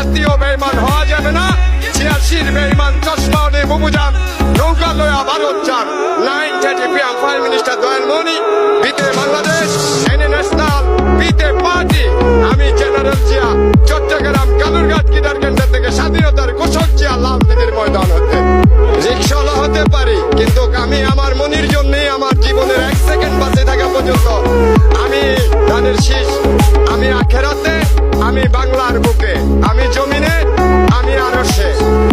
জাতীয় বেঈমান হওয়া যাবে না। 86 বেঈমান চশমা নে বুবুজান নৌকা লয়া ভারত যান। 930 PM প্রাইম মিনিস্টার দয়াল মনি বিতে বাংলাদেশ এনে ন্যাশনাল বিতে পার্টি। আমি জেনারেল জিয়া চট্টগ্রাম কালুরঘাট কিডারকেন্দ্র থেকে স্বাধীনতার ঘোষক জিয়া লালদিনের ময়দান হতে রিক্সাওয়ালা হতে পারি, কিন্তু আমি আমার মনির জন্যই আমার জীবনের 1 সেকেন্ড বাঁচে থাকা পর্যন্ত আমি ধানের শীষ, আমি আখেরাতে, আমি বাংলার বুকে, আমি জমিনে, আমি আরশে,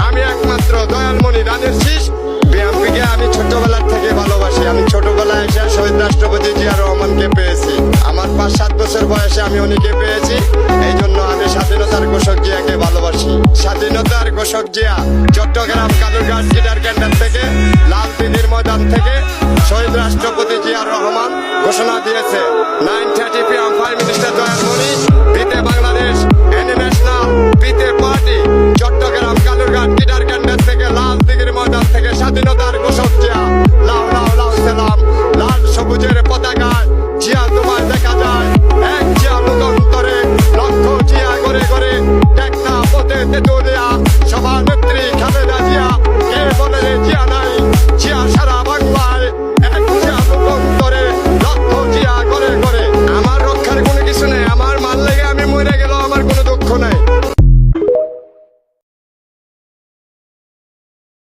আমি একমাত্র দয়ালমণি ধানের শীষ। বিএনপিকে আমি ছোটবেলার থেকে ভালোবাসি। আমি ছোটবেলায় এসে শহীদ রাষ্ট্রপতি জিয়া রহমানকে পেয়েছি। আমার 5-7 বছর বয়সে আমি উনিকে পেয়েছি। এই জন্য আমি স্বাধীনতার ঘোষক জিয়াকে ভালোবাসি। স্বাধীনতার ঘোষক জিয়া চট্টগ্রাম কালুরঘাট কিডারকেন্দ্র থেকে লালদিঘির ময়দান থেকে শহীদ রাষ্ট্রপতি জিয়া রহমান ঘোষণা দিয়েছে 9